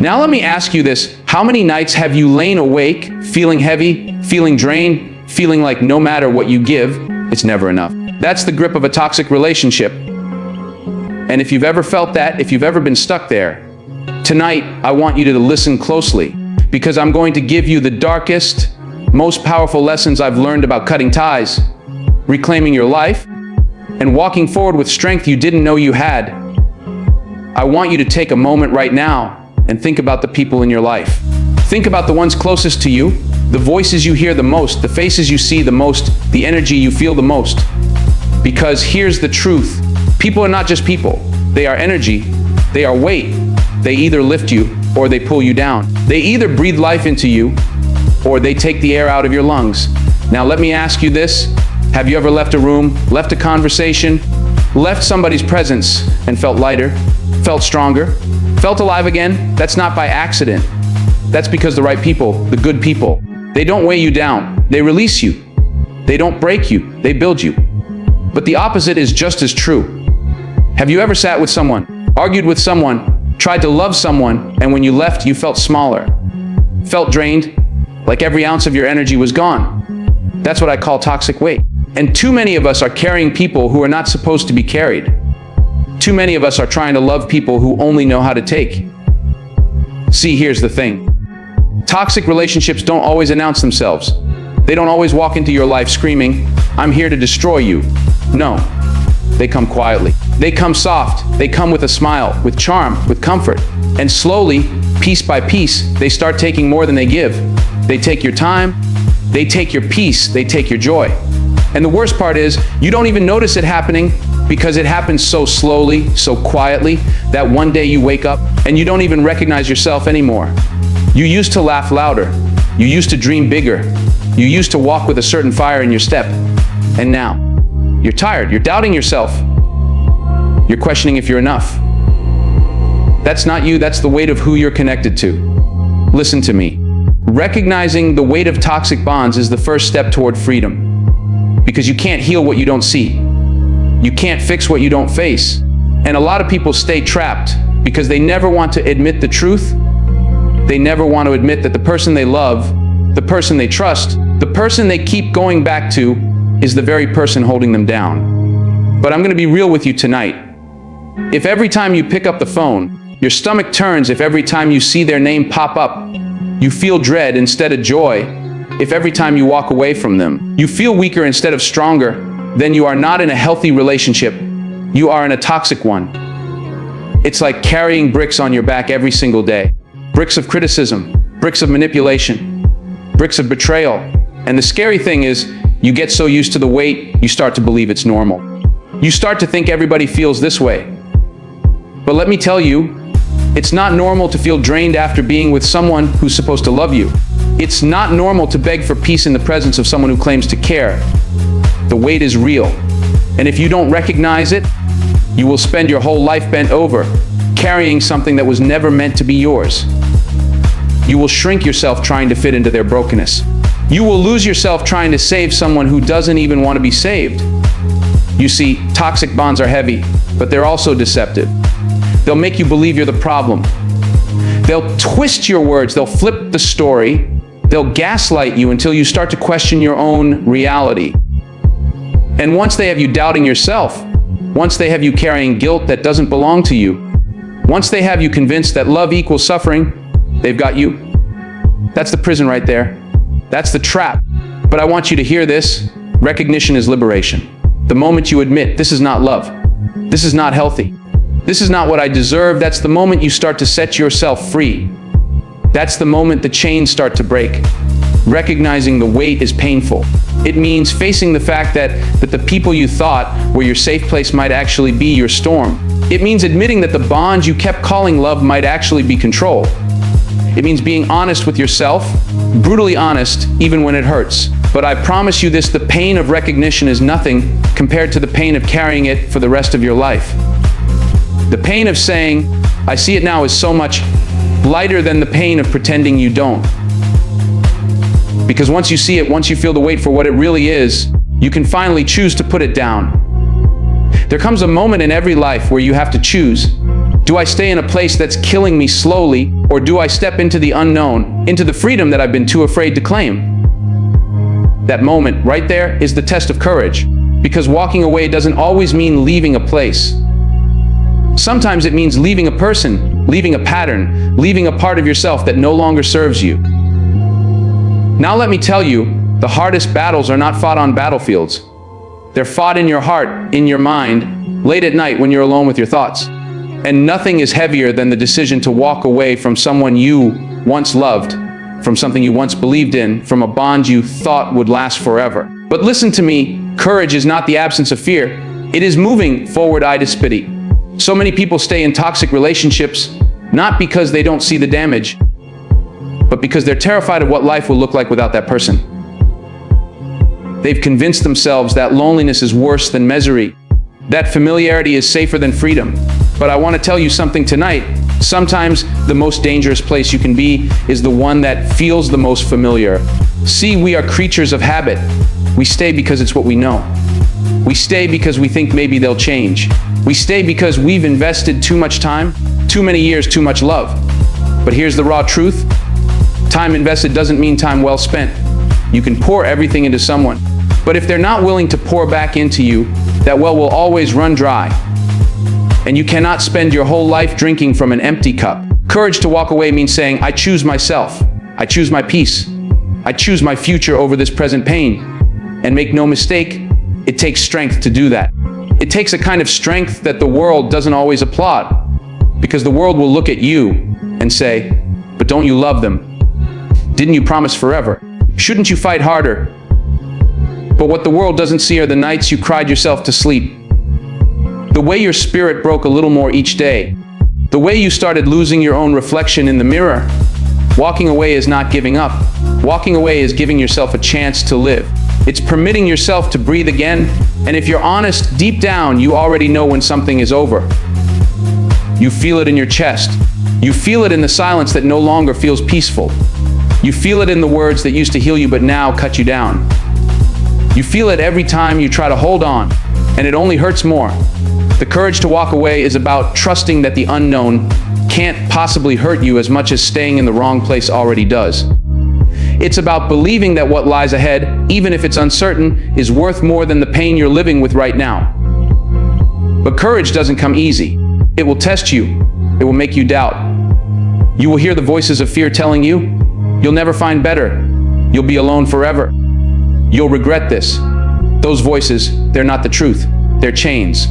Now let me ask you this. How many nights have you lain awake, feeling heavy, feeling drained, feeling like no matter what you give, it's never enough? That's the grip of a toxic relationship. And if you've ever felt that, if you've ever been stuck there, tonight I want you to listen closely, because I'm going to give you the darkest, most powerful lessons I've learned about cutting ties, reclaiming your life, and walking forward with strength you didn't know you had. I want you to take a moment right now and think about the people in your life. Think about the ones closest to you, the voices you hear the most, the faces you see the most, the energy you feel the most. Because here's the truth. People are not just people. They are energy. They are weight. They either lift you or they pull you down. They either breathe life into you or they take the air out of your lungs. Now let me ask you this. Have you ever left a room, left a conversation, left somebody's presence and felt lighter, felt stronger, felt alive again? That's not by accident. That's because the right people, the good people, they don't weigh you down. They release you. They don't break you. They build you. But the opposite is just as true. Have you ever sat with someone, argued with someone, tried to love someone, and when you left, you felt smaller, felt drained, like every ounce of your energy was gone? That's what I call toxic weight. And too many of us are carrying people who are not supposed to be carried. Too many of us are trying to love people who only know how to take. See, here's the thing. Toxic relationships don't always announce themselves. They don't always walk into your life screaming, "I'm here to destroy you." No, they come quietly. They come soft. They come with a smile, with charm, with comfort. And slowly, piece by piece, they start taking more than they give. They take your time, they take your peace, they take your joy. And the worst part is, you don't even notice it happening because it happens so slowly, so quietly, that one day you wake up and you don't even recognize yourself anymore. You used to laugh louder. You used to dream bigger. You used to walk with a certain fire in your step. And now, you're tired. You're doubting yourself. You're questioning if you're enough. That's not you. That's the weight of who you're connected to. Listen to me. Recognizing the weight of toxic bonds is the first step toward freedom. Because you can't heal what you don't see. You can't fix what you don't face. And a lot of people stay trapped because they never want to admit the truth. They never want to admit that the person they love, the person they trust, the person they keep going back to is the very person holding them down. But I'm going to be real with you tonight. If every time you pick up the phone, your stomach turns, if every time you see their name pop up, you feel dread instead of joy, if every time you walk away from them, you feel weaker instead of stronger, then you are not in a healthy relationship. You are in a toxic one. It's like carrying bricks on your back every single day. Bricks of criticism, bricks of manipulation, bricks of betrayal. And the scary thing is, you get so used to the weight, you start to believe it's normal. You start to think everybody feels this way. But let me tell you, it's not normal to feel drained after being with someone who's supposed to love you. It's not normal to beg for peace in the presence of someone who claims to care. The weight is real. And if you don't recognize it, you will spend your whole life bent over, carrying something that was never meant to be yours. You will shrink yourself trying to fit into their brokenness. You will lose yourself trying to save someone who doesn't even want to be saved. You see, toxic bonds are heavy, but they're also deceptive. They'll make you believe you're the problem. They'll twist your words, they'll flip the story, they'll gaslight you until you start to question your own reality. And once they have you doubting yourself, once they have you carrying guilt that doesn't belong to you, once they have you convinced that love equals suffering, they've got you. That's the prison right there. That's the trap. But I want you to hear this. Recognition is liberation. The moment you admit, this is not love, this is not healthy, this is not what I deserve, that's the moment you start to set yourself free. That's the moment the chains start to break. Recognizing the weight is painful. It means facing the fact that the people you thought were your safe place might actually be your storm. It means admitting that the bonds you kept calling love might actually be control. It means being honest with yourself, brutally honest, even when it hurts. But I promise you this, the pain of recognition is nothing compared to the pain of carrying it for the rest of your life. The pain of saying, I see it now, is so much lighter than the pain of pretending you don't. Because once you see it, once you feel the weight for what it really is, you can finally choose to put it down. There comes a moment in every life where you have to choose. Do I stay in a place that's killing me slowly, or do I step into the unknown, into the freedom that I've been too afraid to claim? That moment right there is the test of courage, because walking away doesn't always mean leaving a place. Sometimes it means leaving a person, leaving a pattern, leaving a part of yourself that no longer serves you. Now let me tell you, the hardest battles are not fought on battlefields. They're fought in your heart, in your mind, late at night when you're alone with your thoughts. And nothing is heavier than the decision to walk away from someone you once loved, from something you once believed in, from a bond you thought would last forever. But listen to me, courage is not the absence of fear. It is moving forward idispity. So many people stay in toxic relationships, not because they don't see the damage, but because they're terrified of what life will look like without that person. They've convinced themselves that loneliness is worse than misery, that familiarity is safer than freedom. But I want to tell you something tonight. Sometimes the most dangerous place you can be is the one that feels the most familiar. See, we are creatures of habit. We stay because it's what we know. We stay because we think maybe they'll change. We stay because we've invested too much time, too many years, too much love. But here's the raw truth. Time invested doesn't mean time well spent. You can pour everything into someone, but if they're not willing to pour back into you, that well will always run dry. And you cannot spend your whole life drinking from an empty cup. Courage to walk away means saying, I choose myself. I choose my peace. I choose my future over this present pain. And make no mistake, it takes strength to do that. It takes a kind of strength that the world doesn't always applaud, because the world will look at you and say, but don't you love them? Didn't you promise forever? Shouldn't you fight harder? But what the world doesn't see are the nights you cried yourself to sleep. The way your spirit broke a little more each day. The way you started losing your own reflection in the mirror. Walking away is not giving up. Walking away is giving yourself a chance to live. It's permitting yourself to breathe again. And if you're honest, deep down, you already know when something is over. You feel it in your chest. You feel it in the silence that no longer feels peaceful. You feel it in the words that used to heal you but now cut you down. You feel it every time you try to hold on, and it only hurts more. The courage to walk away is about trusting that the unknown can't possibly hurt you as much as staying in the wrong place already does. It's about believing that what lies ahead, even if it's uncertain, is worth more than the pain you're living with right now. But courage doesn't come easy. It will test you. It will make you doubt. You will hear the voices of fear telling you, you'll never find better. You'll be alone forever. You'll regret this. Those voices, they're not the truth. They're chains.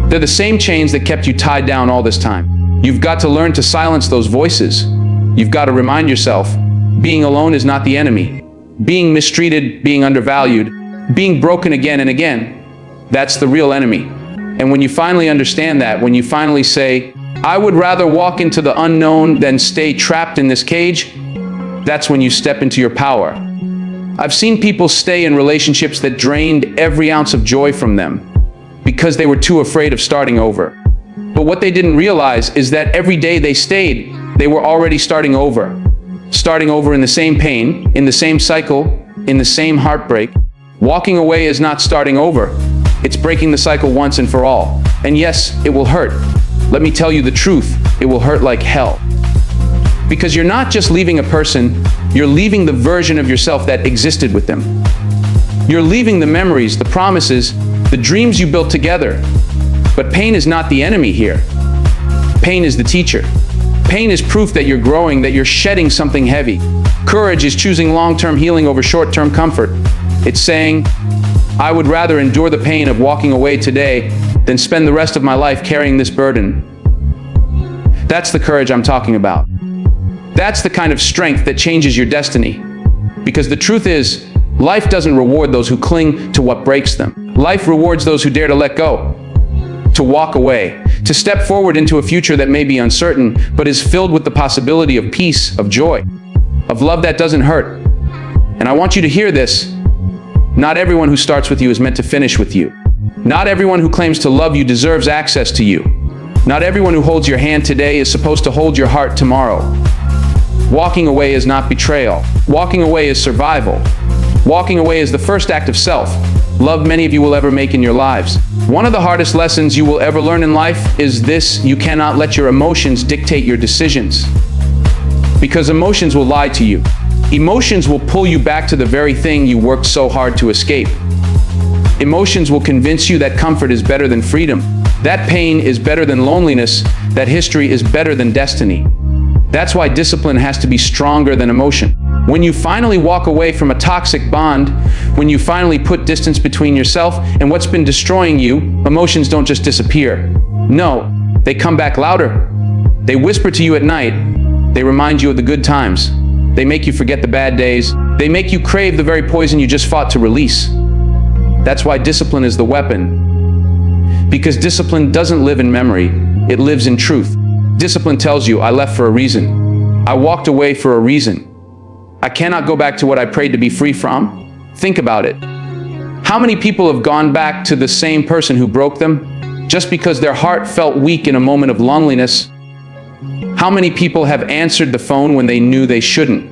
They're the same chains that kept you tied down all this time. You've got to learn to silence those voices. You've got to remind yourself, being alone is not the enemy. Being mistreated, being undervalued, being broken again and again, that's the real enemy. And when you finally understand that, when you finally say, I would rather walk into the unknown than stay trapped in this cage, that's when you step into your power. I've seen people stay in relationships that drained every ounce of joy from them because they were too afraid of starting over. But what they didn't realize is that every day they stayed, they were already starting over. Starting over in the same pain, in the same cycle, in the same heartbreak. Walking away is not starting over. It's breaking the cycle once and for all. And yes, it will hurt. Let me tell you the truth, it will hurt like hell. Because you're not just leaving a person, you're leaving the version of yourself that existed with them. You're leaving the memories, the promises, the dreams you built together. But pain is not the enemy here. Pain is the teacher. Pain is proof that you're growing, that you're shedding something heavy. Courage is choosing long-term healing over short-term comfort. It's saying, I would rather endure the pain of walking away today than spend the rest of my life carrying this burden. That's the courage I'm talking about. That's the kind of strength that changes your destiny. Because the truth is, life doesn't reward those who cling to what breaks them. Life rewards those who dare to let go, to walk away, to step forward into a future that may be uncertain, but is filled with the possibility of peace, of joy, of love that doesn't hurt. And I want you to hear this. Not everyone who starts with you is meant to finish with you. Not everyone who claims to love you deserves access to you. Not everyone who holds your hand today is supposed to hold your heart tomorrow. Walking away is not betrayal. Walking away is survival. Walking away is the first act of self-love many of you will ever make in your lives. One of the hardest lessons you will ever learn in life is this: you cannot let your emotions dictate your decisions. Because emotions will lie to you. Emotions will pull you back to the very thing you worked so hard to escape. Emotions will convince you that comfort is better than freedom, that pain is better than loneliness, that history is better than destiny. That's why discipline has to be stronger than emotion. When you finally walk away from a toxic bond, when you finally put distance between yourself and what's been destroying you, emotions don't just disappear. No, they come back louder. They whisper to you at night. They remind you of the good times. They make you forget the bad days. They make you crave the very poison you just fought to release. That's why discipline is the weapon. Because discipline doesn't live in memory, it lives in truth. Discipline tells you, I left for a reason. I walked away for a reason. I cannot go back to what I prayed to be free from. Think about it. How many people have gone back to the same person who broke them just because their heart felt weak in a moment of loneliness? How many people have answered the phone when they knew they shouldn't?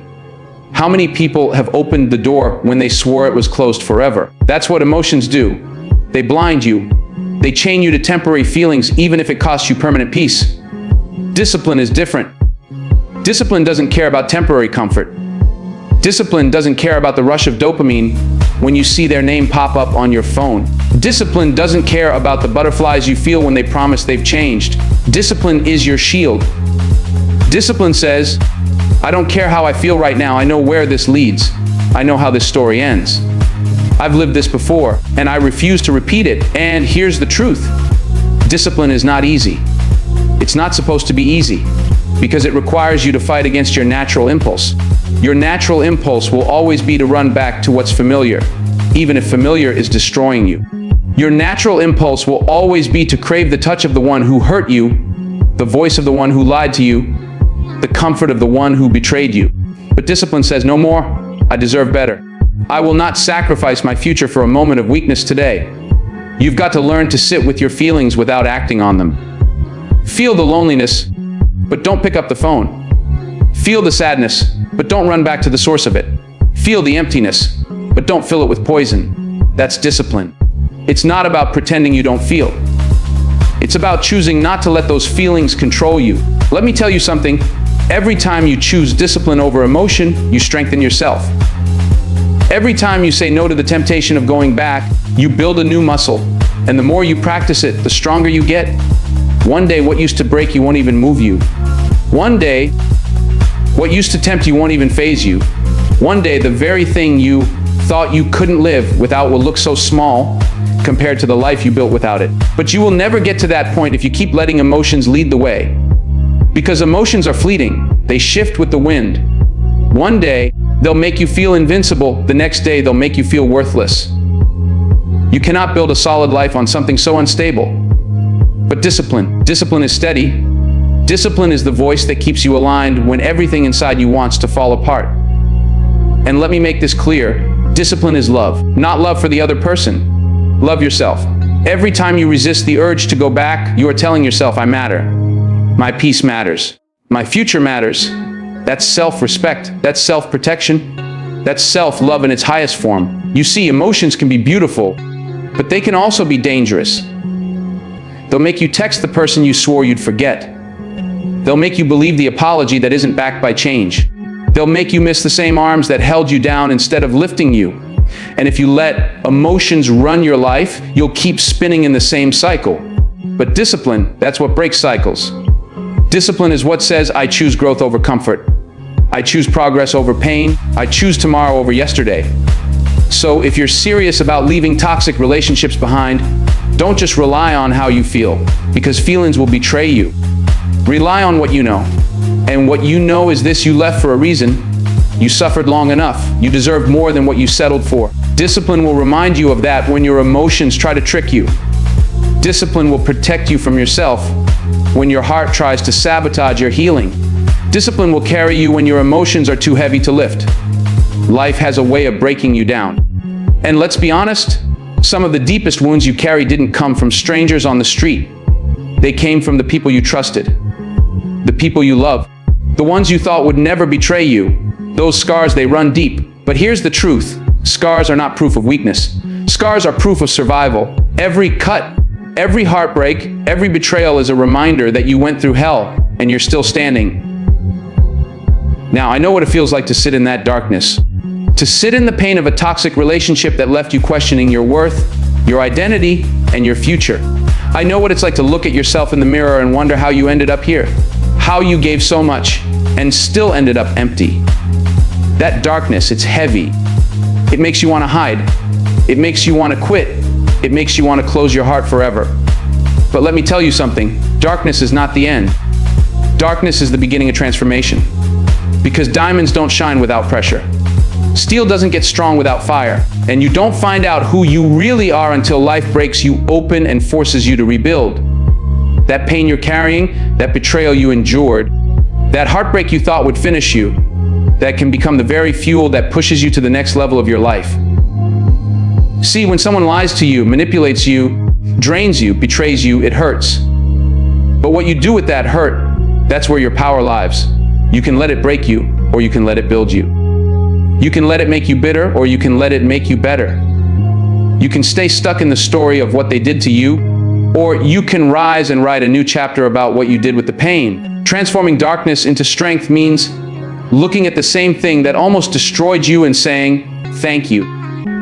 How many people have opened the door when they swore it was closed forever? That's what emotions do. They blind you. They chain you to temporary feelings even if it costs you permanent peace. Discipline is different. Discipline doesn't care about temporary comfort. Discipline doesn't care about the rush of dopamine when you see their name pop up on your phone. Discipline doesn't care about the butterflies you feel when they promise they've changed. Discipline is your shield. Discipline says, I don't care how I feel right now, I know where this leads. I know how this story ends. I've lived this before, and I refuse to repeat it. And here's the truth. Discipline is not easy. It's not supposed to be easy, because it requires you to fight against your natural impulse. Your natural impulse will always be to run back to what's familiar, even if familiar is destroying you. Your natural impulse will always be to crave the touch of the one who hurt you, the voice of the one who lied to you, the comfort of the one who betrayed you. But discipline says, no more. I deserve better. I will not sacrifice my future for a moment of weakness today. You've got to learn to sit with your feelings without acting on them. Feel the loneliness, but don't pick up the phone. Feel the sadness, but don't run back to the source of it. Feel the emptiness, but don't fill it with poison. That's discipline. It's not about pretending you don't feel. It's about choosing not to let those feelings control you. Let me tell you something. Every time you choose discipline over emotion, you strengthen yourself. Every time you say no to the temptation of going back, you build a new muscle. And the more you practice it, the stronger you get. One day, what used to break you won't even move you. One day, what used to tempt you won't even faze you. One day, the very thing you thought you couldn't live without will look so small compared to the life you built without it. But you will never get to that point if you keep letting emotions lead the way. Because emotions are fleeting. They shift with the wind. One day, they'll make you feel invincible. The next day, they'll make you feel worthless. You cannot build a solid life on something so unstable. But discipline is steady. Discipline is the voice that keeps you aligned when everything inside you wants to fall apart. And let me make this clear. Discipline is love, not love for the other person. Love yourself. Every time you resist the urge to go back, you are telling yourself, I matter. My peace matters. My future matters. That's self-respect. That's self-protection. That's self-love in its highest form. You see, emotions can be beautiful, but they can also be dangerous. They'll make you text the person you swore you'd forget. They'll make you believe the apology that isn't backed by change. They'll make you miss the same arms that held you down instead of lifting you. And if you let emotions run your life, you'll keep spinning in the same cycle. But discipline, that's what breaks cycles. Discipline is what says, I choose growth over comfort. I choose progress over pain. I choose tomorrow over yesterday. So if you're serious about leaving toxic relationships behind, don't just rely on how you feel, because feelings will betray you. Rely on what you know. And what you know is this: you left for a reason. You suffered long enough. You deserved more than what you settled for. Discipline will remind you of that when your emotions try to trick you. Discipline will protect you from yourself when your heart tries to sabotage your healing. Discipline will carry you when your emotions are too heavy to lift. Life has a way of breaking you down. And let's be honest, some of the deepest wounds you carry didn't come from strangers on the street. They came from the people you trusted, the people you love, the ones you thought would never betray you. Those scars, they run deep. But here's the truth. Scars are not proof of weakness. Scars are proof of survival. Every cut, Every heartbreak, every betrayal is a reminder that you went through hell and you're still standing. Now, I know what it feels like to sit in that darkness, to sit in the pain of a toxic relationship that left you questioning your worth, your identity, and your future. I know what it's like to look at yourself in the mirror and wonder how you ended up here, how you gave so much and still ended up empty. That darkness, it's heavy. It makes you want to hide. It makes you want to quit. It makes you want to close your heart forever. But let me tell you something, darkness is not the end. Darkness is the beginning of transformation. Because diamonds don't shine without pressure. Steel doesn't get strong without fire. And you don't find out who you really are until life breaks you open and forces you to rebuild. That pain you're carrying, that betrayal you endured, that heartbreak you thought would finish you, that can become the very fuel that pushes you to the next level of your life. See, when someone lies to you, manipulates you, drains you, betrays you, it hurts. But what you do with that hurt, that's where your power lies. You can let it break you, or you can let it build you. You can let it make you bitter, or you can let it make you better. You can stay stuck in the story of what they did to you, or you can rise and write a new chapter about what you did with the pain. Transforming darkness into strength means looking at the same thing that almost destroyed you and saying, thank you.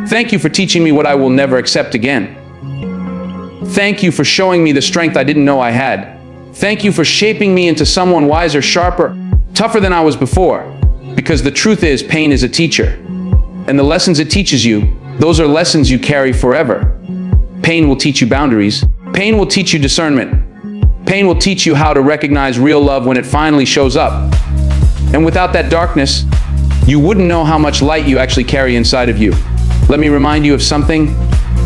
Thank you for teaching me what I will never accept again. Thank you for showing me the strength I didn't know I had. Thank you for shaping me into someone wiser, sharper, tougher than I was before. Because the truth is, pain is a teacher. And the lessons it teaches you, those are lessons you carry forever. Pain will teach you boundaries. Pain will teach you discernment. Pain will teach you how to recognize real love when it finally shows up. And without that darkness, you wouldn't know how much light you actually carry inside of you. Let me remind you of something.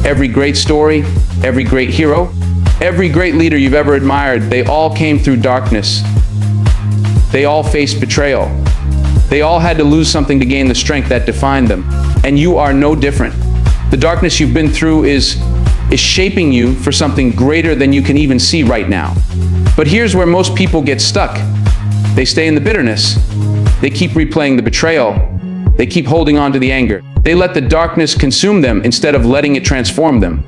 Every great story, every great hero, every great leader you've ever admired, they all came through darkness. They all faced betrayal. They all had to lose something to gain the strength that defined them. And you are no different. The darkness you've been through is shaping you for something greater than you can even see right now. But here's where most people get stuck. They stay in the bitterness. They keep replaying the betrayal. They keep holding on to the anger. They let the darkness consume them instead of letting it transform them.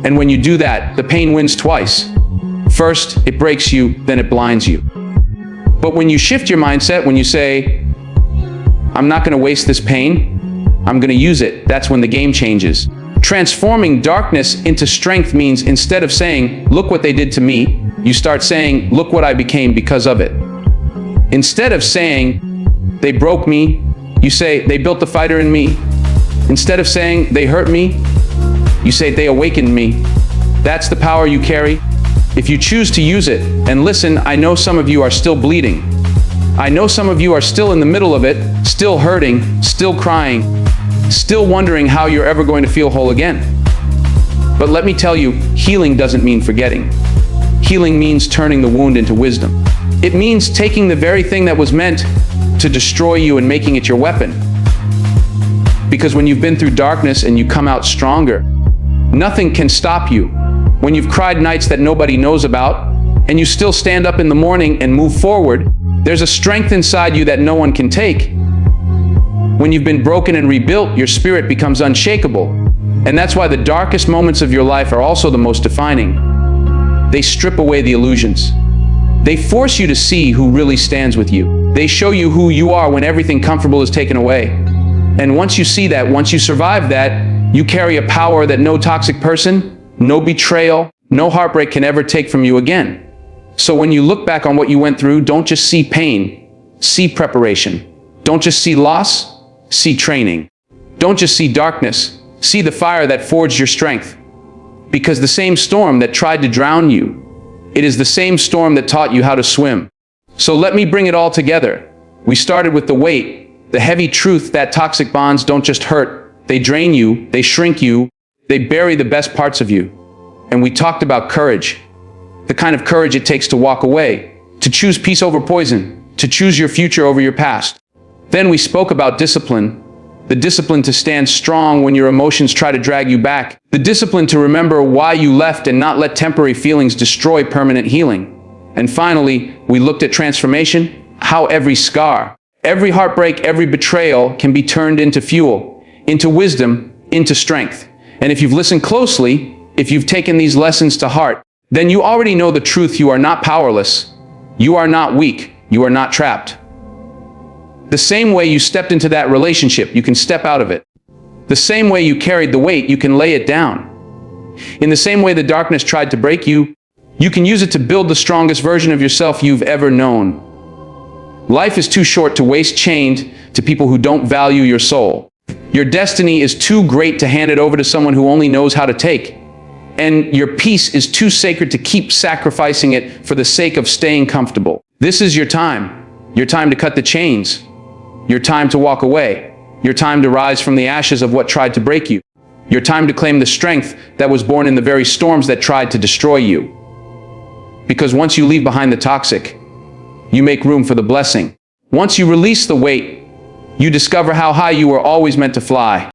And when you do that, the pain wins twice. First, it breaks you, then it blinds you. But when you shift your mindset, when you say, I'm not going to waste this pain, I'm going to use it, that's when the game changes. Transforming darkness into strength means instead of saying, look what they did to me, you start saying, look what I became because of it. Instead of saying, they broke me, you say, they built the fighter in me. Instead of saying, they hurt me, you say, they awakened me. That's the power you carry. If you choose to use it, and listen, I know some of you are still bleeding. I know some of you are still in the middle of it, still hurting, still crying, still wondering how you're ever going to feel whole again. But let me tell you, healing doesn't mean forgetting. Healing means turning the wound into wisdom. It means taking the very thing that was meant to destroy you and making it your weapon. Because when you've been through darkness and you come out stronger, nothing can stop you. When you've cried nights that nobody knows about, and you still stand up in the morning and move forward, there's a strength inside you that no one can take. When you've been broken and rebuilt, your spirit becomes unshakable. And that's why the darkest moments of your life are also the most defining. They strip away the illusions. They force you to see who really stands with you. They show you who you are when everything comfortable is taken away. And once you see that, once you survive that, you carry a power that no toxic person, no betrayal, no heartbreak can ever take from you again. So when you look back on what you went through, don't just see pain, see preparation. Don't just see loss, see training. Don't just see darkness, see the fire that forged your strength. Because the same storm that tried to drown you, it is the same storm that taught you how to swim. So let me bring it all together. We started with the weight, the heavy truth that toxic bonds don't just hurt, they drain you, they shrink you, they bury the best parts of you. And we talked about courage. The kind of courage it takes to walk away, to choose peace over poison, to choose your future over your past. Then we spoke about discipline, the discipline to stand strong when your emotions try to drag you back, the discipline to remember why you left and not let temporary feelings destroy permanent healing. And finally, we looked at transformation, how every scar, every heartbreak, every betrayal can be turned into fuel, into wisdom, into strength. And if you've listened closely, if you've taken these lessons to heart, then you already know the truth. You are not powerless. You are not weak. You are not trapped. The same way you stepped into that relationship, you can step out of it. The same way you carried the weight, you can lay it down. In the same way the darkness tried to break you, you can use it to build the strongest version of yourself you've ever known. Life is too short to waste chained to people who don't value your soul. Your destiny is too great to hand it over to someone who only knows how to take. And your peace is too sacred to keep sacrificing it for the sake of staying comfortable. This is your time. Your time to cut the chains. Your time to walk away. Your time to rise from the ashes of what tried to break you. Your time to claim the strength that was born in the very storms that tried to destroy you. Because once you leave behind the toxic, you make room for the blessing. Once you release the weight, you discover how high you were always meant to fly.